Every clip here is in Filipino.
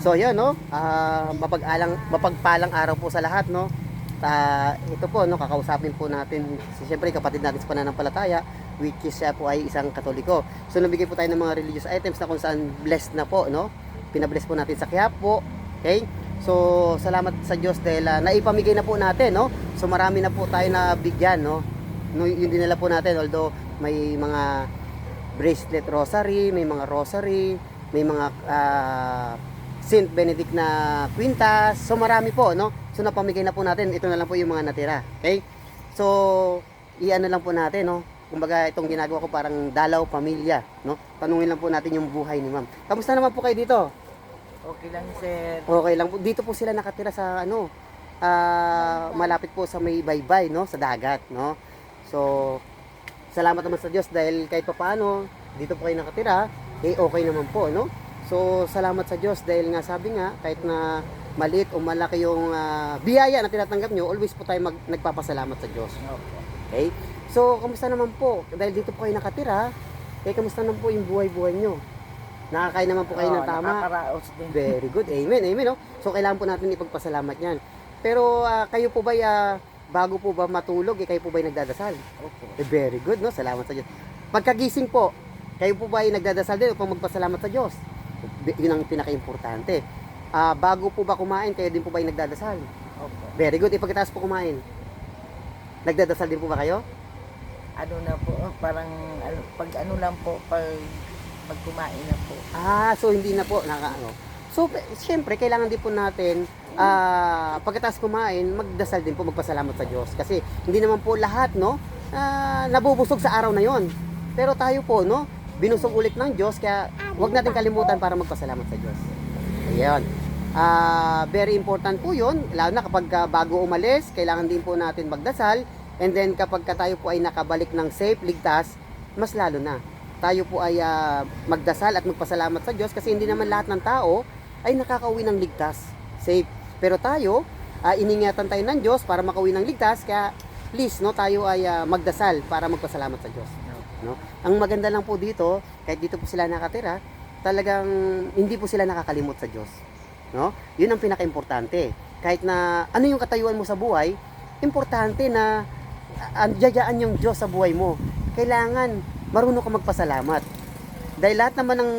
So yun, no? Mapagpalang araw po sa lahat, no? Ito po, no, kakausapin po natin siyempre kapatid natin sa pananampalataya, which is siya po ay isang Katoliko. So nabigay po tayo ng mga religious items na kung saan blessed na po, no? Pinabless po natin sa Quiapo. Okay? So salamat sa Diyos dahil naipamigay na po natin, no? So marami na po tayo na bigyan, no? No, yun dinala po natin, although may mga bracelet rosary, may mga rosary, may mga Saint Benedict na kwintas. So marami po, no? So napamigay na po natin. Ito na lang po yung mga natira. Okay? So iano lang po natin, no? Kumbaga itong ginagawa ko parang dalaw pamilya, no? Tanungin lang po natin yung buhay ni Ma'am. Kamusta naman po kayo dito? Okay lang, sir. Okay lang po. Dito po sila nakatira sa ano, malapit po sa may baybay, no? Sa dagat, no? So salamat naman sa Diyos dahil kahit pa paano dito po kayo nakatira, eh okay naman po, no? So salamat sa Diyos dahil nga sabi nga kahit na maliit o malaki yung biyaya na tinatanggap nyo, always po tayo nagpapasalamat sa Diyos. Okay? So kamusta naman po? Dahil dito po kayo nakatira, eh kamusta naman po yung buhay-buhay nyo? Nakakain naman po kayo ng tama? Nakakaraos din. Very good. Amen. Amen, no? So kailangan po natin ipagpasalamat yan. Pero kayo po ba bago po ba matulog, kayo po ba nagdadasal? Okay. Very good, no? Salamat sa Diyos. Pagkagising po, kayo po ba nagdadasal din upang magpasalamat sa Diyos? Yun ang pinaka-importante. Bago po ba kumain, kayo din po ba nagdadasal? Okay. Very good. Pagkatapos po kumain, nagdadasal din po ba kayo? Ano na po, parang pag ano lang po, pag kumain na po. So hindi na po nakaano. So siyempre kailangan din po natin pagkatapos kumain, magdasal din po, magpasalamat sa Diyos kasi hindi naman po lahat, no, nabubusog sa araw na 'yon. Pero tayo po, no, binusog ulit ng Diyos kaya huwag natin kalimutan para magpasalamat sa Diyos. Ayun. Very important po 'yon, lalo na kapag bago umalis, kailangan din po natin magdasal, and then kapag tayo po ay nakabalik ng safe, ligtas, mas lalo na tayo po ay magdasal at magpasalamat sa Diyos kasi hindi naman lahat ng tao ay nakakauwi ng ligtas, safe. Pero tayo, iningatan tayo ng Diyos para makauwi ng ligtas, kaya please, no, tayo ay magdasal para magpasalamat sa Diyos. No? Ang maganda lang po dito, kahit dito po sila nakatira, talagang hindi po sila nakakalimot sa Diyos. No? Yun ang pinaka-importante. Kahit na ano yung katayuan mo sa buhay, importante na andyayaan yung Diyos sa buhay mo. Kailangan marunong ka magpasalamat. Dahil lahat naman ng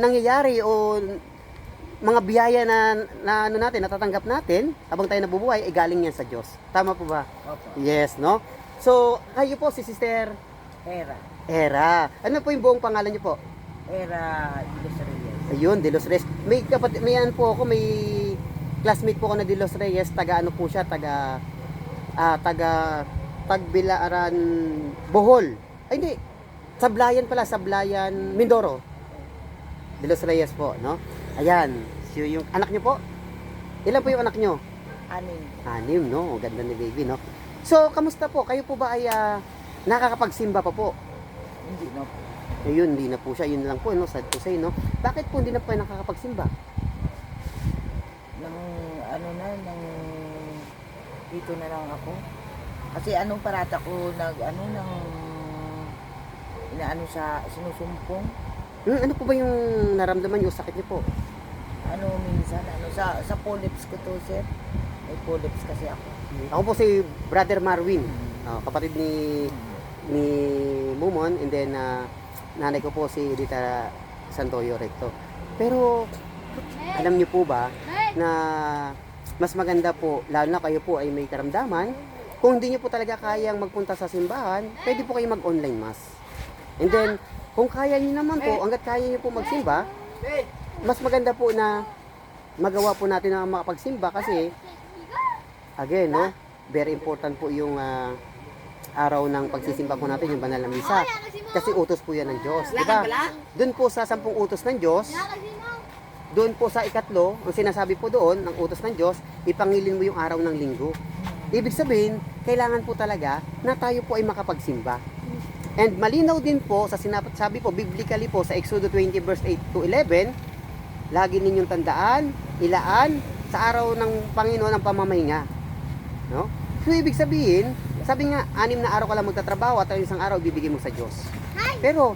nangyayari o mga biyaya na ano natin, natatanggap natin habang tayo nabubuhay, ay galing yan sa Diyos. Tama po ba? Opo. Yes, no? So, kayo po si Sister Era. Ano po yung buong pangalan niyo po? Era de los Reyes. Ayun, De Los Reyes. May kapatid, may ano po ako, may classmate po ako na De Los Reyes, taga ano po siya, taga Tagbilaran, Bohol. Ay hindi, Sablayan pala, Sablayan, Mindoro. De Los Reyes po, no? Ayan, yung anak niyo po? Ilan po yung anak niyo? 6, no? Ganda ni baby, no? So, kamusta po? Kayo po ba ay nakakapagsimba pa po? Hindi na po. Ayun, hindi na po siya. Yun lang po, no? Sad to say, no? Bakit po hindi na po kayo nakakapagsimba? Nang dito na lang ako. Kasi anong parata ko sinusumpong. Ano po ba yung naramdaman niyo, sakit niyo po? Minsan, sa polyps ko to, sir. May polyps kasi ako. Ako po si Brother Marwin, kapatid ni Mumon, and then nanay ko po si Edita Santoyo Recto. Pero alam niyo po ba na mas maganda po, lalo na kayo po ay may karamdaman, kung hindi niyo po talaga kayang magpunta sa simbahan, pwede po kayo mag-online mass. And then, kung kaya niyo naman po, hanggat kaya niyo po magsimba, mas maganda po na magawa po natin na makapagsimba kasi, again, no, very important po yung araw ng pagsisimba po natin, yung banal na misa. Kasi utos po yan ng Diyos. Diba? Doon po sa 10 utos ng Diyos, doon po sa 3, ang sinasabi po doon, ng utos ng Diyos, ipangilin mo yung araw ng linggo. Ibig sabihin, kailangan po talaga na tayo po ay makapagsimba. And malinaw din po, sabi po, biblically po, sa Exodus 20 verse 8 to 11, lagi ninyong tandaan, ilaan, sa araw ng Panginoon ang pamamahinga. No? So, ibig sabihin, sabi nga, 6 na araw ka lang magtatrabaho at ang isang araw ibibigay mo sa Diyos. Pero,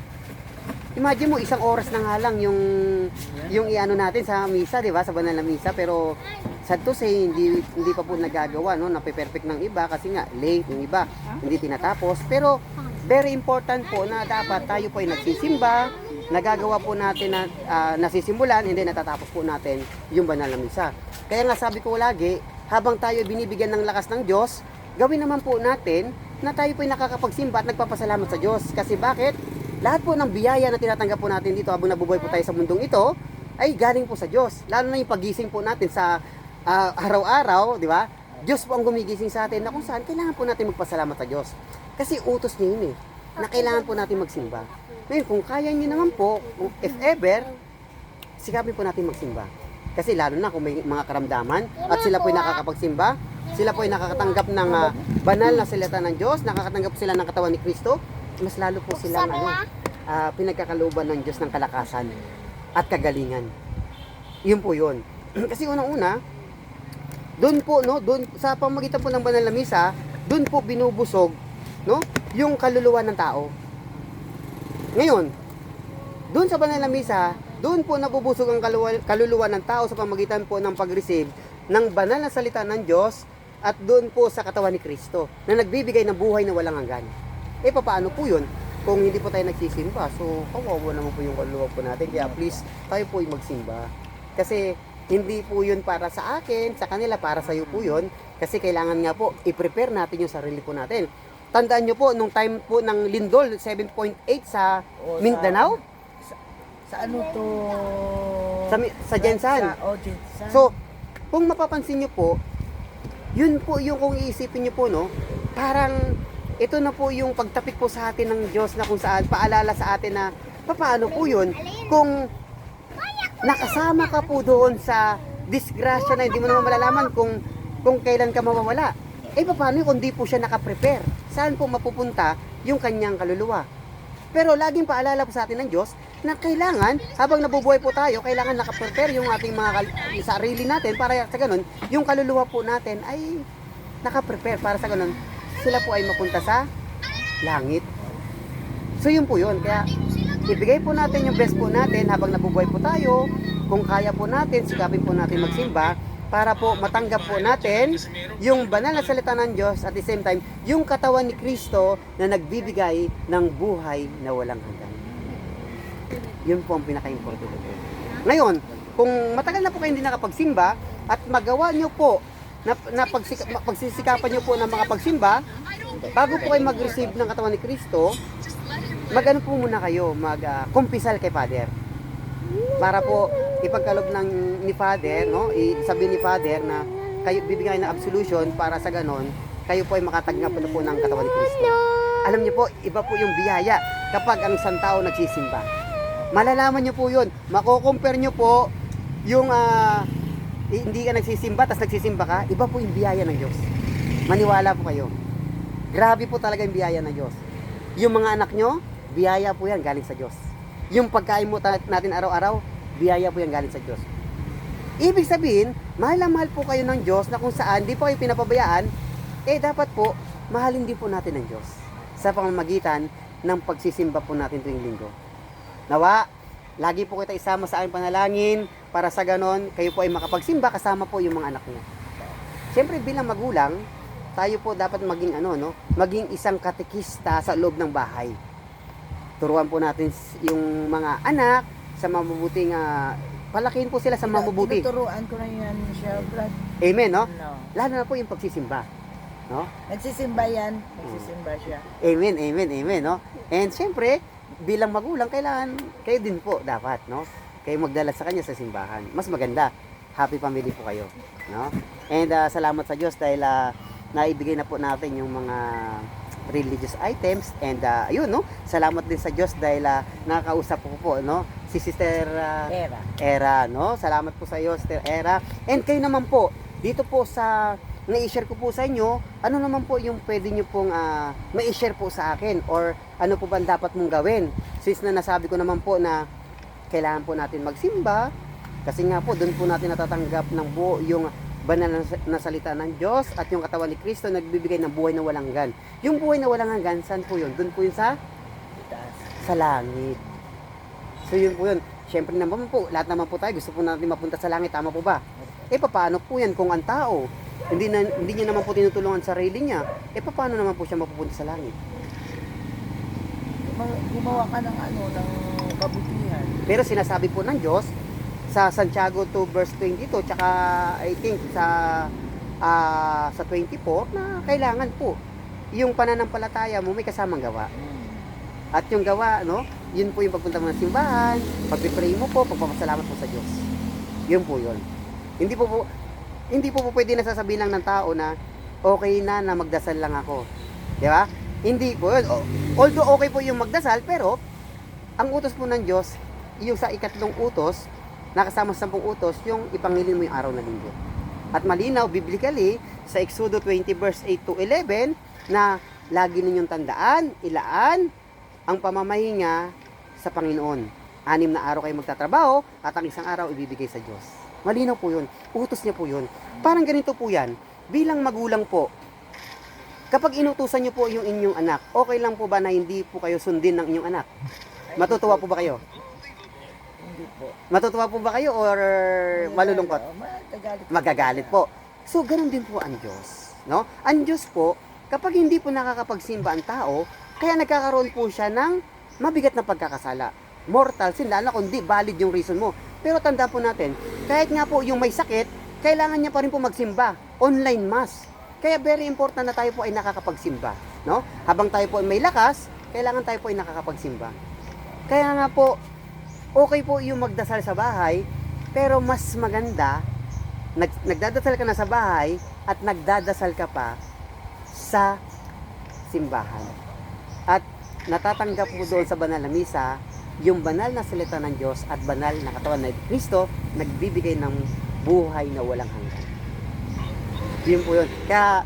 Imagine mo, 1 oras na nga lang yung iano natin sa misa, di ba? Sa banal na misa. Pero, sad to say, hindi pa po nagagawa, no? Nape-perfect ng iba kasi nga, late yung iba, hindi tinatapos. Pero, very important po na dapat tayo po ay nagsisimba, nagagawa po natin na nasisimulan, hindi natatapos po natin yung banal na misa. Kaya nga sabi ko lagi, habang tayo binibigyan ng lakas ng Diyos, gawin naman po natin na tayo po ay nakakapagsimba at nagpapasalamat sa Diyos. Kasi bakit? Lahat po ng biyaya na tinatanggap po natin dito habang nabubuhay po tayo sa mundong ito, ay galing po sa Diyos. Lalo na yung pagising po natin sa araw-araw, di ba? Diyos po ang gumigising sa atin na kung saan kailangan po natin magpasalamat sa Diyos. Kasi utos niya yun na kailangan po natin magsimba. Ngayon, kung kaya niyo naman po, if ever, sikapin po natin magsimba. Kasi lalo na kung may mga karamdaman at sila po ay nakakapagsimba, sila po ay nakakatanggap ng banal na salita ng Diyos, nakakatanggap sila ng katawan ni Kristo, mas lalo po sila pinagkakalooban ng Diyos ng kalakasan at kagalingan. Yun po yun. Kasi unang-una, doon po, no, doon sa pamamagitan po ng banal na misa, doon po binubusog, no, yung kaluluwa ng tao. Ngayon, doon sa banal na misa, doon po nabubusog ang kaluluwa ng tao sa pamamagitan po ng pag-receive ng banal na salita ng Diyos at doon po sa katawan ni Kristo na nagbibigay ng buhay na walang hanggan. Paano po yun? Kung hindi po tayo nagsisimba, so kawawa naman po yung kaluluwa po natin. Kaya please, tayo po yung magsimba. Kasi hindi po yun para sa akin, sa kanila, para sa iyo po yun. Kasi kailangan nga po, i-prepare natin yung sarili po natin. Tandaan nyo po, nung time po ng lindol, 7.8 sa Mindanao. Sa ano to? Sa Jensan. Jensan. So, kung mapapansin nyo po, yun po yung kung iisipin nyo po, no, parang ito na po yung pagtapik po sa atin ng Diyos na kung saan paalala sa atin na paano po yun kung nakasama ka po doon sa disgrasya na hindi mo naman malalaman kung kailan ka mawawala. Paano yun kung di po siya nakaprepare? Saan po mapupunta yung kanyang kaluluwa? Pero laging paalala po sa atin ng Diyos na kailangan, habang nabubuhay po tayo, kailangan nakaprepare yung ating mga sarili natin para sa ganun, yung kaluluwa po natin ay nakaprepare para sa ganun, sila po ay mapunta sa langit. So yun po yun. Kaya ibigay po natin yung best po natin habang nabubuhay po tayo. Kung kaya po natin, sikapin po natin magsimba para po matanggap po natin yung banal na salita ng Diyos at the same time, yung katawan ni Kristo na nagbibigay ng buhay na walang hanggan. Yun po ang pinaka-importante. Ngayon, kung matagal na po kayo hindi nakapagsimba at magawa nyo po na pagsisikapan nyo po ng mga pagsimba, bago po kayo mag-receive ng katawan ni Kristo, mag-ano po muna kayo, kumpisal kay Father. Para po ipagkalob ni Father, no? Sabihin ni Father na kayo bibigyan ng absolution para sa ganon, kayo po ay makatanggap na po ng katawan ni Kristo. Alam niyo po, iba po yung biyaya kapag ang isang tao nagsisimba. Malalaman niyo po yun. Mako-compare niyo po yung hindi ka nagsisimba, tapos nagsisimba ka, iba po yung biyaya ng Diyos. Maniwala po kayo. Grabe po talaga yung biyaya ng Diyos. Yung mga anak nyo, biyaya po yan galing sa Diyos. Yung pagkain mo natin araw-araw, biyaya po yan galing sa Diyos. Ibig sabihin, mahal na mahal po kayo ng Diyos na kung saan di po kayo pinapabayaan, dapat po, mahalin din po natin ng Diyos sa pamamagitan ng pagsisimba po natin tuwing linggo. Nawa, lagi po kita isama sa aking panalangin para sa ganon, kayo po ay makapagsimba kasama po yung mga anak niyo. Siyempre bilang magulang, tayo po dapat maging maging isang katekista sa loob ng bahay. Turuan po natin yung mga anak sa mabubuting palakihin po sila sa mabubuti. Tinuturuan ko na yan siya, Brad. Amen, no? No. Lalo na po yung pagsisimba, no? Nagsisimba yan, nagsisimba siya. Amen, amen, amen, no? And siyempre, bilang magulang, kailangan kayo din po dapat, no? Kayo magdala sa kanya sa simbahan. Mas maganda. Happy family po kayo, no? And salamat sa Diyos dahil naibigay na po natin yung mga religious items and ayun, no? Salamat din sa Diyos dahil nakakausap ko po, no? Si Sister Era, no? Salamat po sa iyo, Sister Era. And kayo naman po, dito po sa na-i-share ko po sa inyo, ano naman po yung pwede nyo pong ma-i-share po sa akin or ano po ba dapat mong gawin? Since na nasabi ko naman po na kailangan po natin magsimba kasi nga po doon po natin natatanggap ng buo yung banal na salita ng Diyos at yung katawan ni Kristo nagbibigay ng buhay na walang hanggan. Yung buhay na walang hanggan, saan po yun? Doon po yun sa langit. So yun po yun. Siyempre naman po, lahat naman po tayo gusto po natin mapunta sa langit, tama po ba? Paano po yan kung ang tao hindi niya naman po tinutulungan sarili niya, paano naman po siya mapupunta sa langit? Gumawa ka ng ng kabutihan. Pero sinasabi po ng Diyos sa Santiago 2 verse 22 tsaka I think sa 24 na kailangan po yung pananampalataya mo may kasamang gawa. At yung gawa, no, yun po yung pagpunta mo ng simbahan, pagpipray mo po, pagpapasalamat po sa Diyos. Yun po yun. Hindi po pwede na sasabihin lang ng tao na okay na magdasal lang ako. Di ba? Hindi po yun. Although okay po yung magdasal, pero ang utos po ng Diyos, yung sa ikatlong utos, nakasama sa 10 utos, yung ipangilin mo yung araw na linggo. At malinaw, biblically, sa Exodo 20 verse 8 to 11, na lagi ninyong tandaan, ilaan ang pamamahinga sa Panginoon. 6 na araw kayo magtatrabaho, at ang isang araw ibibigay sa Diyos. Malinaw po yun. Utos niya po yun. Parang ganito po yan. Bilang magulang po, kapag inutusan niyo po yung inyong anak, okay lang po ba na hindi po kayo sundin ng inyong anak? Matutuwa po ba kayo? Hindi po. Matutuwa po ba kayo or malulungkot? Magagalit po. So, ganun din po ang Diyos. No? Ang Diyos po, kapag hindi po nakakapagsimba ang tao, kaya nagkakaroon po siya ng mabigat na pagkakasala. Mortal sin, lalo kung di valid yung reason mo. Pero tanda po natin, kahit nga po yung may sakit, kailangan niya pa rin po magsimba. Online mass. Kaya very important na tayo po ay nakakapagsimba. No? Habang tayo po ay may lakas, kailangan tayo po ay nakakapagsimba. Kaya nga po, okay po yung magdasal sa bahay, pero mas maganda, nagdadasal ka na sa bahay at nagdadasal ka pa sa simbahan. At natatanggap mo doon sa banal na misa, yung banal na salita ng Diyos at banal na katawan na Kristo, nagbibigay ng buhay na walang hanggan. Yun po yun. Kaya,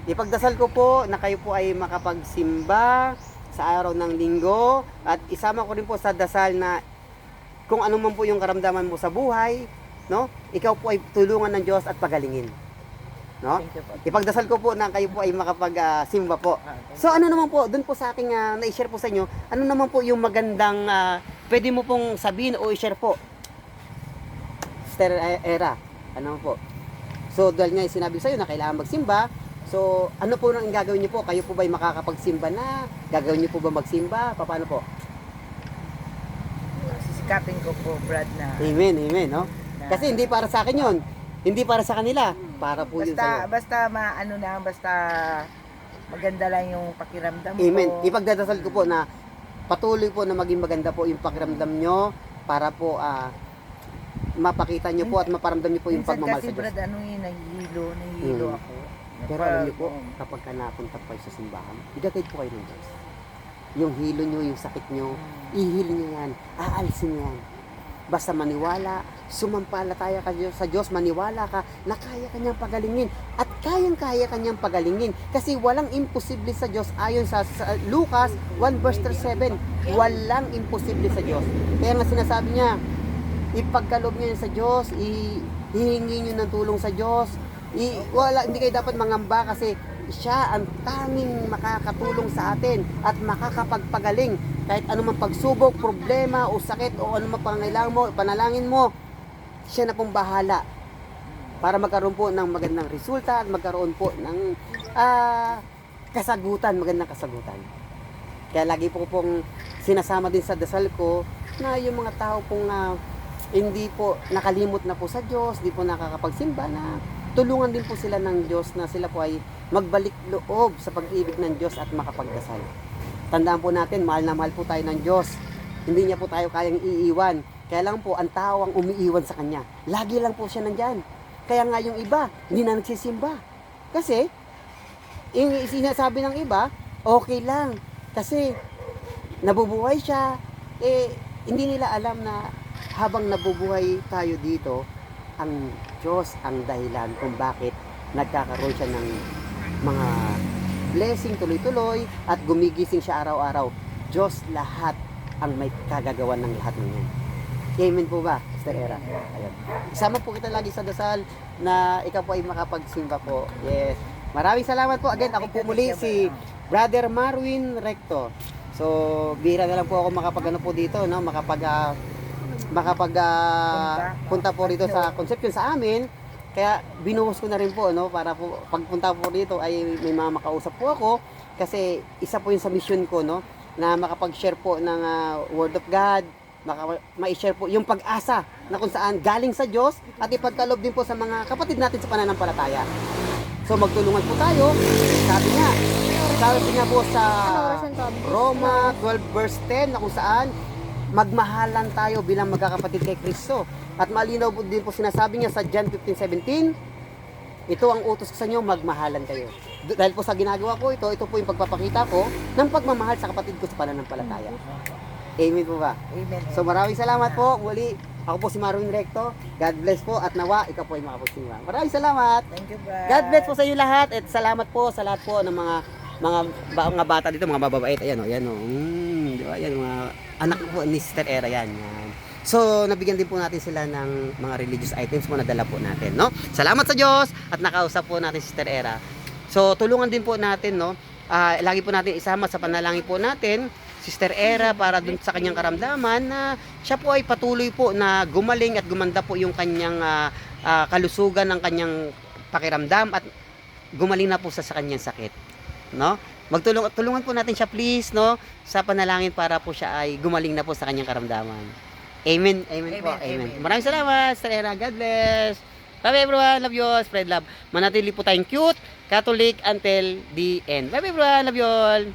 ipagdasal ko po na kayo po ay makapagsimba sa araw ng linggo at isama ko rin po sa dasal na kung ano man po yung karamdaman mo sa buhay, no? Ikaw po ay tulungan ng Diyos at pagalingin. No? Ipagdasal ko po na kayo po ay makapagsimba po. So ano naman po, dun po sa aking na-share po sa inyo, ano naman po yung magandang pwede mo pong sabihin o i-share po? Sister Era, ano po? So dahil nga sinabi sa iyo na kailangan magsimba, so ano po nang gagawin niyo po? Kayo po ba ay makakapagsimba na? Gagawin niyo po ba magsimba? Paano po? Sisikapin ko po, Brad, na Amen, amen, no? Kasi hindi para sa akin yun. Hindi para sa kanila. Para po yun sa'yo. Basta basta maganda lang yung pakiramdam ko. Amen. Ipagdadasal ko po na patuloy po na maging maganda po yung pakiramdam nyo para po mapakita nyo po at maparamdam nyo po yung pagmamahal sa Kasi Diyos. Brad, nahihilo ako. Pero alam nyo po, kapag ka napunta po kayo sa simbahan, idagay po kayo ng Diyos. Yung hilo nyo, yung sakit nyo, ihil nyo yan, aalisin nyo yan. Basta maniwala, sumampalataya ka sa Diyos, maniwala ka na kaya kanyang pagalingin. At kayang-kaya kanyang pagalingin. Kasi walang imposible sa Diyos. Ayon sa Lucas 1 verse 7, walang imposible sa Diyos. Kaya nga sinasabi niya, ipagkaloob niyo sa Diyos, hihingi niyo ng tulong sa Diyos. Hindi kayo dapat mangamba kasi siya ang tanging makakatulong sa atin at makakapagpagaling. Kahit anumang pagsubok, problema o sakit o anumang pangailangan mo, panalangin mo, siya na pong bahala para magkaroon po ng magandang resulta at magkaroon po ng kasagutan, magandang kasagutan. Kaya lagi po pong sinasama din sa dasal ko na yung mga tao pong hindi po nakalimot na po sa Diyos, hindi po nakakapagsimba na tulungan din po sila ng Diyos na sila po ay magbalik loob sa pag-ibig ng Diyos at makapagdasal. Tandaan po natin, mahal na mahal po tayo ng Diyos. Hindi niya po tayo kayang iiwan. Kaya lang po, ang tao ang umiiwan sa Kanya. Lagi lang po siya nandyan. Kaya nga yung iba, hindi na nagsisimba. Kasi, yung sinasabi ng iba, okay lang. Kasi, nabubuhay siya. Hindi nila alam na habang nabubuhay tayo dito, ang Diyos ang dahilan kung bakit nagkakaroon siya ng mga blessing tuloy-tuloy at gumigising siya araw-araw. Diyos lahat ang may kagagawan ng lahat ng yan. Amen po ba, Sister Era? Ayun. Isama po kita lagi sa dasal na ikaw po ay makapagsimba po. Yes. Maraming salamat po. Again, ako po muli si Brother Marwin Recto. So, bihira na lang po ako makapag ano po dito, no? Punta po dito sa Concepcion sa amin. Kaya binuhos ko na rin po, no? Para po pagpunta po dito ay may mga makausap po ako. Kasi isa po yun sa mission ko, no? Na makapag-share po ng Word of God, ma-share po yung pag-asa na kung saan galing sa Diyos at ipagkalob din po sa mga kapatid natin sa pananampalataya. So magtulungan po tayo. Sabi niya po sa Roma 12 verse 10 na kung saan magmahalan tayo bilang magkakapatid kay Kristo. At malinaw po din po sinasabi niya sa John 15:17, ito ang utos ko sa inyo, magmahalan kayo. Dahil po sa ginagawa ko ito po yung pagpapakita ko ng pagmamahal sa kapatid ko sa pananampalataya. Amen po ba? Amen. So maraming salamat po. Muli, ako po si Marvin Recto. God bless po at nawa, ikaw po ay makapagsimula. Maraming salamat. Thank you, Brad. God bless po sa inyo lahat at salamat po sa lahat po ng mga bata dito, mga mababait. Ayan o, yan o. Di ba? Yan, mga anak po ni Sister Era yan. So, nabigyan din po natin sila ng mga religious items po na dala po natin, no? Salamat sa Diyos at nakausap po natin si Sister Era. So, tulungan din po natin, no? Lagi po natin isama sa panalangin po natin Sister Era para dun sa kanyang karamdaman na siya po ay patuloy po na gumaling at gumanda po yung kanyang kalusugan ng kanyang pakiramdam at gumaling na po sa kanyang sakit, no? Tulungan po natin siya please, no, sa panalangin para po siya ay gumaling na po sa kanyang karamdaman. Amen. Amen po. Amen. Maraming salamat, Sister Era. God bless. Bye everyone. Love you all. Spread love. Manatili po tayong cute, Catholic until the end. Bye everyone. Love you all.